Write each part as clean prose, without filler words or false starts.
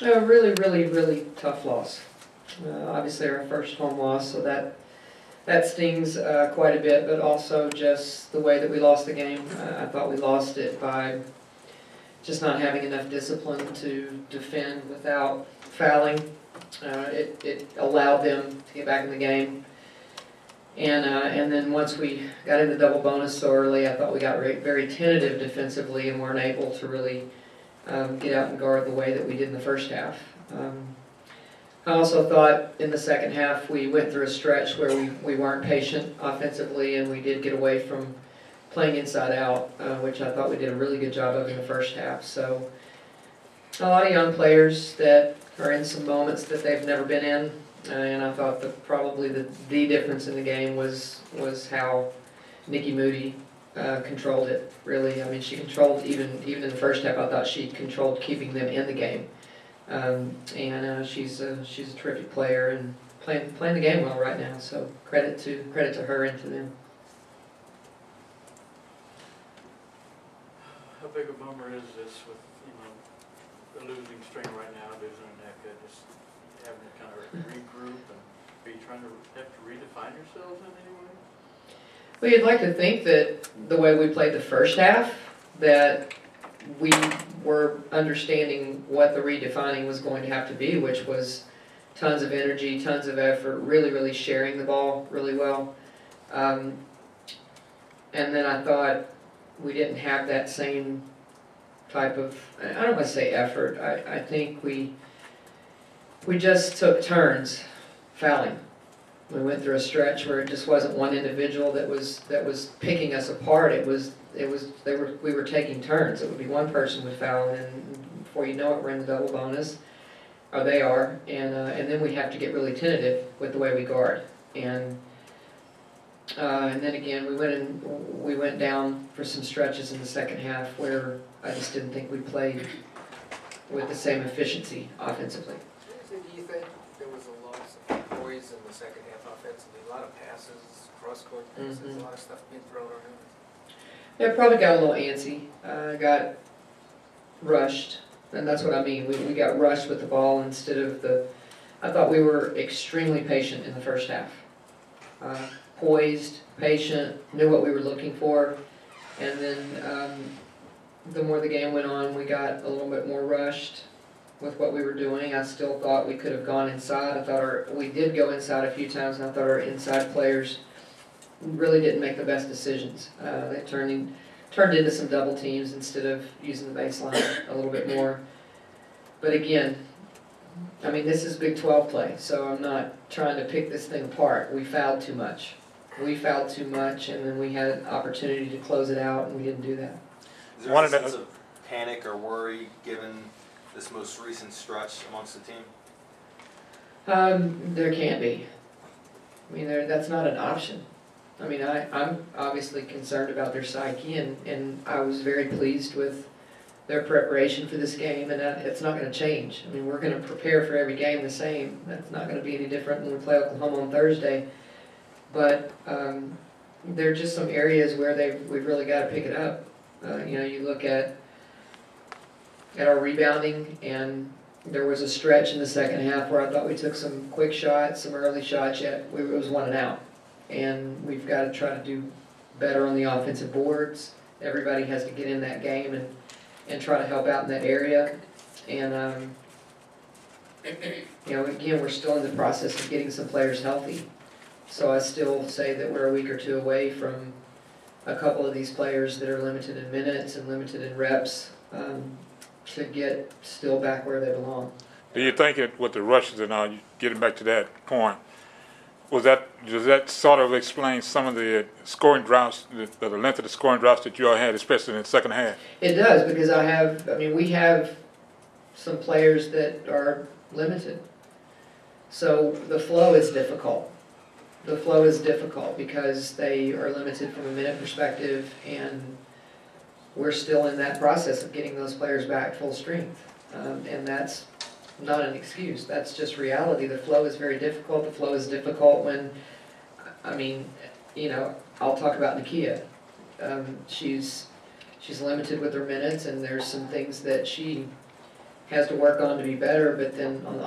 A really, really, really tough loss. Obviously our first home loss, so that stings quite a bit, but also just the way that we lost the game. I thought we lost it by just not having enough discipline to defend without fouling. It allowed them to get back in the game. And then once we got into double bonus so early, I thought we got very tentative defensively and weren't able to really get out and guard the way that we did in the first half. I also thought in the second half we went through a stretch where we weren't patient offensively, and we did get away from playing inside out, which I thought we did a really good job of in the first half. So a lot of young players that are in some moments that they've never been in, and I thought that probably the difference in the game was how Nikki Moody controlled it, really. I mean, she controlled, even in the first half, I thought she controlled keeping them in the game. She's a terrific player and playing the game well right now. So credit to her and to them. How big a bummer is this with the losing streak right now, losing NECA, just having to kind of regroup and be trying to have to redefine yourselves in any way? Well, you'd like to think that the way we played the first half, that we were understanding what the redefining was going to have to be, which was tons of energy, tons of effort, really, really sharing the ball really well. And then I thought we didn't have that same type of, I don't want to say effort, I think we just took turns fouling. We went through a stretch where it just wasn't one individual that was picking us apart. We were taking turns. It would be one person would foul, and before you know it, we're in the double bonus, or they are, and then we have to get really tentative with the way we guard. And then again, we went down for some stretches in the second half where I just didn't think we played with the same efficiency offensively. Do you think there was a loss of poise in the second half offensively? A lot of passes, cross-court passes, a lot of stuff being thrown on him. Yeah, probably got a little antsy. Got rushed, and that's what I mean. We got rushed with the ball instead of I thought we were extremely patient in the first half. Poised, patient, knew what we were looking for, and then the more the game went on, we got a little bit more rushed with what we were doing. I still thought we could have gone inside. I thought we did go inside a few times, and I thought our inside players really didn't make the best decisions. They turned into some double teams instead of using the baseline a little bit more. But again, I mean, this is Big 12 play, so I'm not trying to pick this thing apart. We fouled too much. We fouled too much, and then we had an opportunity to close it out, and we didn't do that. Is there a sense of panic or worry given this most recent stretch amongst the team? There can be. I mean, that's not an option. I mean, I'm obviously concerned about their psyche, and I was very pleased with their preparation for this game, and it's not going to change. I mean, we're going to prepare for every game the same. That's not going to be any different when we play Oklahoma on Thursday. But there are just some areas where we've really got to pick it up. You look at our rebounding, and there was a stretch in the second half where I thought we took some quick shots, some early shots, yet it was 1 and out. And we've got to try to do better on the offensive boards. Everybody has to get in that game and try to help out in that area. And, again, we're still in the process of getting some players healthy. So I still say that we're a week or two away from a couple of these players that are limited in minutes and limited in reps to get still back where they belong. Do you think with the rushes and all, getting back to that point, does that sort of explain some of the scoring droughts, the length of the scoring droughts that you all had, especially in the second half? It does, because we have some players that are limited. So the flow is difficult. The flow is difficult because they are limited from a minute perspective, and we're still in that process of getting those players back full strength. And that's not an excuse. That's just reality. The flow is very difficult. The flow is difficult when, I'll talk about Nakia. She's limited with her minutes, and there's some things that she has to work on to be better, but then on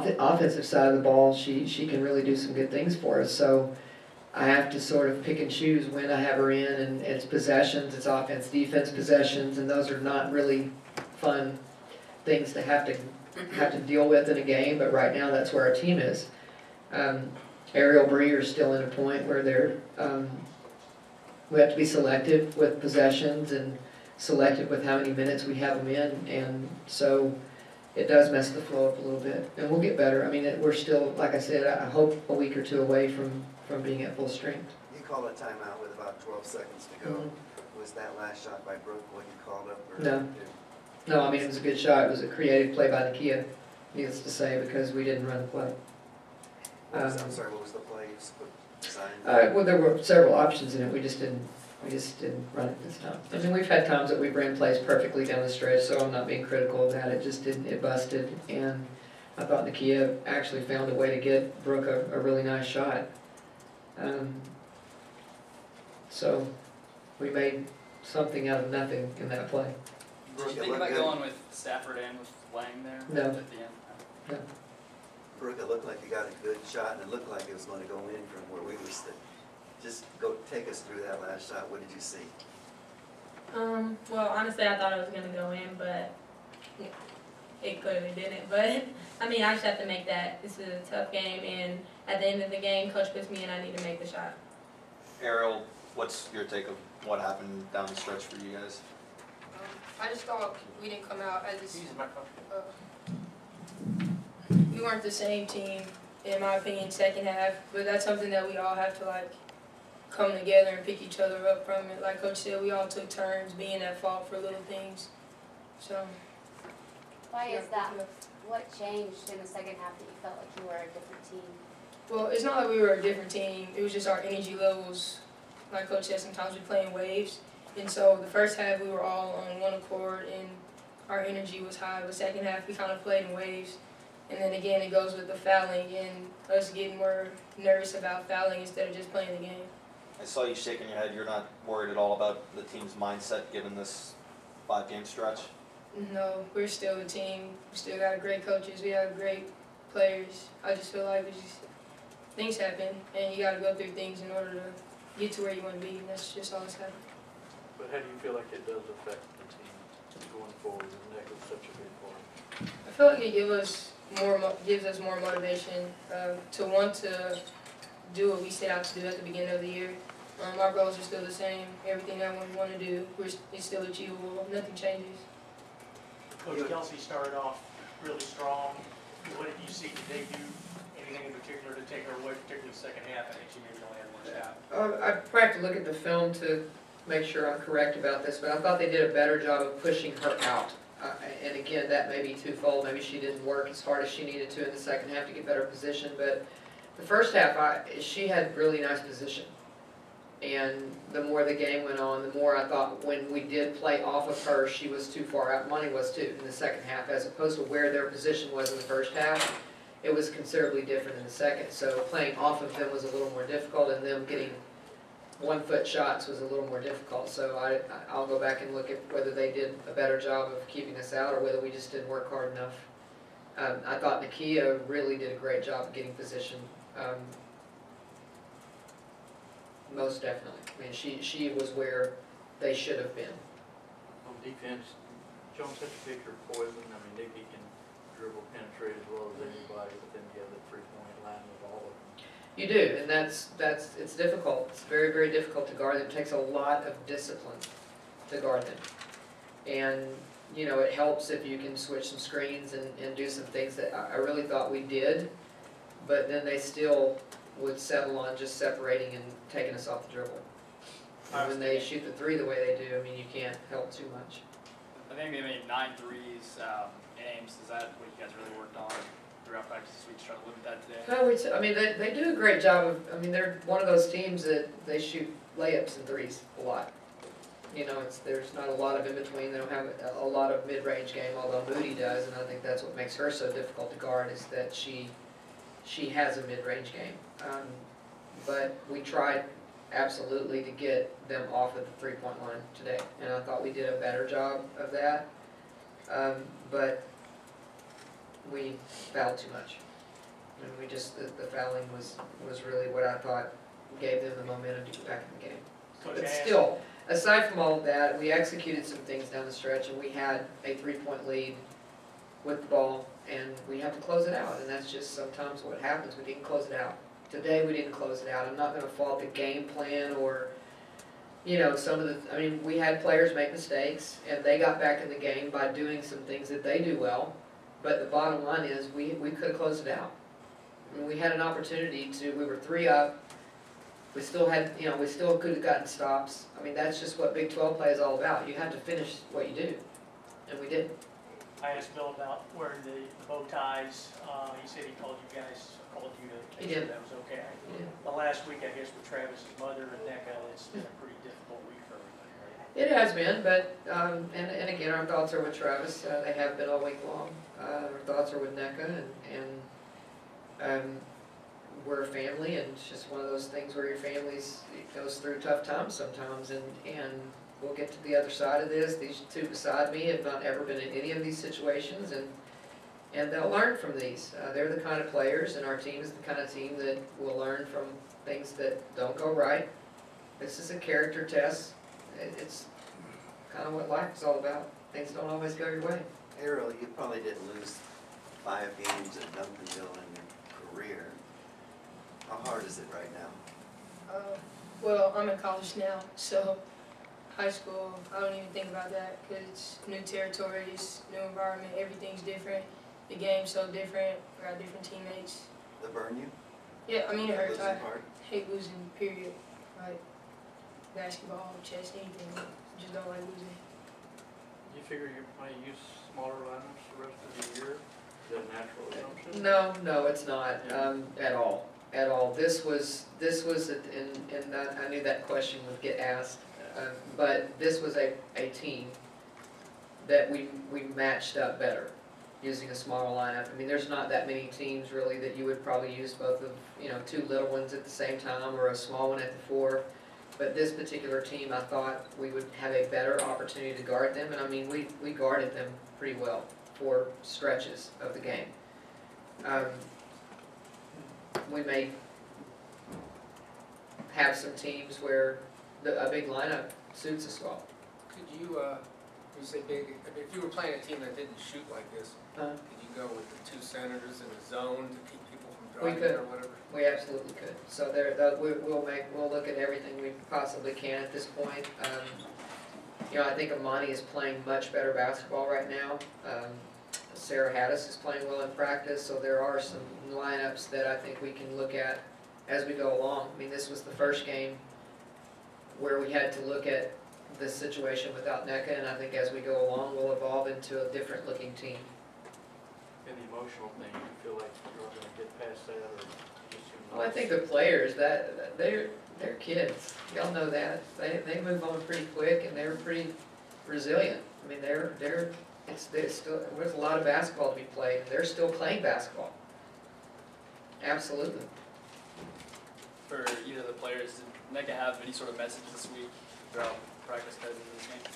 the offensive side of the ball, she can really do some good things for us. So I have to sort of pick and choose when I have her in, and it's possessions, it's offense, defense possessions, and those are not really fun things to have to deal with in a game, but right now that's where our team is. Ariel Breer is still in a point where we have to be selective with possessions and selective with how many minutes we have them in, and so it does mess the flow up a little bit, and we'll get better. I mean, we're still, like I said, I hope a week or two away from being at full strength. You called a timeout with about 12 seconds to go. Was that last shot by Brooke what you called up? Or No. No, I mean, it was a good shot. It was a creative play by Nakia, needless to say, because we didn't run the play. I'm sorry, what was the play designed? Well, there were several options in it. We just didn't run it this time. I mean, we've had times that we've ran plays perfectly down the stretch, so I'm not being critical of that. It just didn't. It busted, and I thought Nakia actually found a way to get Brooke a really nice shot. So we made something out of nothing in that play. Did you think about going with Stafford and with Lang there No. at the end? No. Brooke, it looked like you got a good shot, and it looked like it was going to go in from where we were sitting. Just take us through that last shot. What did you see? Well, honestly, I thought it was going to go in, but it clearly didn't. But, I mean, I just have to make that. This is a tough game, and at the end of the game, Coach puts me in, I need to make the shot. Ariel, what's your take of what happened down the stretch for you guys? I just thought we didn't come out as we weren't the same team, in my opinion, second half. But that's something that we all have to like come together and pick each other up from it. Like Coach said, we all took turns being at fault for little things. So. Why is that? What changed in the second half that you felt like you were a different team? Well, it's not that we were a different team. It was just our energy levels. Like Coach said, sometimes we play in waves. And so the first half we were all on one accord and our energy was high. The second half we kind of played in waves. And then again it goes with the fouling and us getting more nervous about fouling instead of just playing the game. I saw you shaking your head. You're not worried at all about the team's mindset given this 5-game stretch? No, we're still the team. We still got great coaches. We have great players. I just feel like things happen and you got to go through things in order to get to where you want to be. And that's just all that's happening. But how do you feel like it does affect the team going forward? And that was such a big part. I feel like it gives us more motivation to want to do what we set out to do at the beginning of the year. Our goals are still the same. Everything that we want to do is still achievable. Nothing changes. Coach Kelsey started off really strong. What did you see? Did they do anything in particular to take her away, particularly the second half? I think she maybe only had one shot. I probably have to look at the film to make sure I'm correct about this, but I thought they did a better job of pushing her out. And again, that may be twofold. Maybe she didn't work as hard as she needed to in the second half to get better position, but the first half, she had really nice position. And the more the game went on, the more I thought when we did play off of her, she was too far out. Money was too in the second half, as opposed to where their position was in the first half. It was considerably different in the second. So playing off of them was a little more difficult, and them getting 1-foot shots was a little more difficult. So I'll go back and look at whether they did a better job of keeping us out or whether we just didn't work hard enough. I thought Nakia really did a great job of getting position. Most definitely. I mean, she was where they should have been. On defense, Jones has to pick her poison. I mean, Nikki can dribble, penetrate as well as anybody, but then you have the 3-point line with all of them. You do, and it's difficult. It's very, very difficult to guard them. It takes a lot of discipline to guard them. And, you know, it helps if you can switch some screens and do some things that I really thought we did, but then they still would settle on just separating and taking us off the dribble. And when they shoot the 3 the way they do, I mean, you can't help too much. I think they made 9 threes in Ames. Is that what you guys really worked on throughout practice this week to try to limit that today? I mean, they do a great job of, I mean, they're one of those teams that they shoot layups and threes a lot. You know, there's not a lot of in between. They don't have a lot of mid-range game, although Moody does, and I think that's what makes her so difficult to guard is that she has a mid-range game. But we tried absolutely to get them off of the 3-point line today, and I thought we did a better job of that. But we fouled too much. And we just, the fouling was really what I thought gave them the momentum to get back in the game. But still, aside from all of that, we executed some things down the stretch, and we had a 3-point lead with the ball, and we have to close it out, and that's just sometimes what happens. We didn't close it out. Today we didn't close it out. I'm not going to fault the game plan or, you know, some of the, I mean, we had players make mistakes, and they got back in the game by doing some things that they do well, but the bottom line is we could have closed it out. I mean, we had an opportunity to, we were 3 up, we still had, you know, we still could have gotten stops. I mean, that's just what Big 12 play is all about. You have to finish what you do, and we didn't. I asked Bill about wearing the bow ties. He said he called you guys, called you to make sure that was okay. Yeah. The last week, I guess, with Travis's mother and NECA, it's been a pretty difficult week for everybody, right? It has been, but, and again, our thoughts are with Travis. They have been all week long. Our thoughts are with NECA, and we're a family, and it's just one of those things where your family's goes through tough times sometimes, and we'll get to the other side of this. These two beside me have not ever been in any of these situations, and they'll learn from these. They're the kind of players, and our team is the kind of team that will learn from things that don't go right. This is a character test. It's kind of what life is all about. Things don't always go your way. Ariel, you probably didn't lose 5 games at Duncanville in your career. How hard is it right now? Well, I'm in college now, so high school, I don't even think about that because it's new territories, new environment, everything's different. The game's so different. We got different teammates. That burn you? Yeah, I mean, it hurts. I Part? hate losing, period. Like basketball, chess, anything. Just don't like losing. You figure you might use smaller lineups the rest of the year? Is that a natural assumption? No, it's not at all. At all. This was, and I knew that question would get asked, but this was a team that we matched up better using a smaller lineup. I mean, there's not that many teams really that you would probably use both of, you know, 2 little ones at the same time or a small one at the 4. But this particular team, I thought we would have a better opportunity to guard them, and I mean, we guarded them pretty well for stretches of the game. We may have some teams where a big lineup suits us well. Could you, you say big, I mean, if you were playing a team that didn't shoot like this, could you go with the 2 senators in the zone to keep people from driving or whatever? We absolutely could. So we'll look at everything we possibly can at this point. You know, I think Amani is playing much better basketball right now. Sarah Haddis is playing well in practice, so there are some lineups that I think we can look at as we go along. I mean, this was the first game where we had to look at the situation without NECA, and I think as we go along, we'll evolve into a different looking team. And the emotional thing, you feel like you're going to get past that, or just who knows? Well, I think the players, they're kids. Y'all know that. They move on pretty quick, and they're pretty resilient. I mean, there's a lot of basketball to be played. They're still playing basketball. Absolutely. For either of the players, did NECA have any sort of message this week throughout practice heading into this game?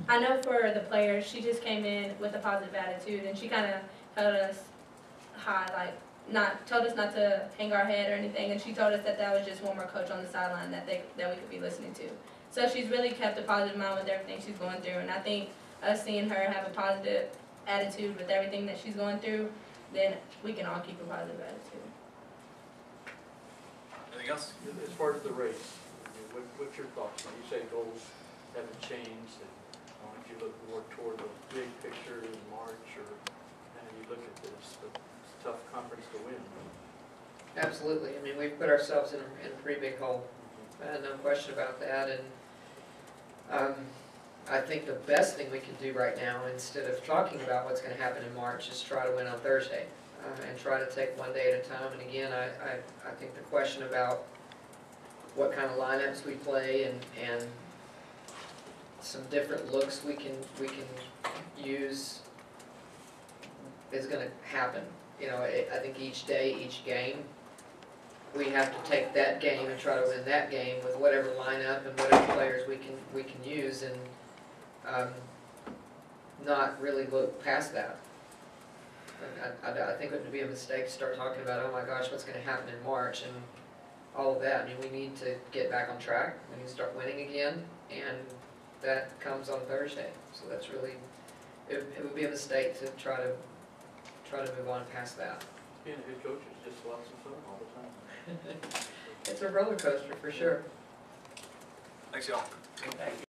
I know for the players, she just came in with a positive attitude, and she kind of held us high, like told us not to hang our head or anything, and she told us that was just one more coach on the sideline that we could be listening to. So she's really kept a positive mind with everything she's going through, and I think us seeing her have a positive attitude with everything that she's going through, then we can all keep a positive attitude. Anything else? As far as the race, I mean, what's your thoughts? When you say goals haven't changed, and why don't you look more toward the big picture in March, or you look at this, but it's a tough conference to win. Absolutely. I mean, we've put ourselves in a pretty big hole. No question about that. And I think the best thing we can do right now, instead of talking about what's going to happen in March, is try to win on Thursday and try to take one day at a time. And again, I think the question about what kind of lineups we play and some different looks we can use is going to happen. You know, I think each day, each game, we have to take that game and try to win that game with whatever lineup and whatever players we can use. And not really look past that. I think it would be a mistake to start talking about, oh my gosh, what's going to happen in March and all of that. I mean, we need to get back on track. We need to start winning again, and that comes on Thursday. So that's really, it would be a mistake to try to move on past that. Being a head coach is just lots of fun all the time. It's a roller coaster for sure. Thanks, y'all. Thank you.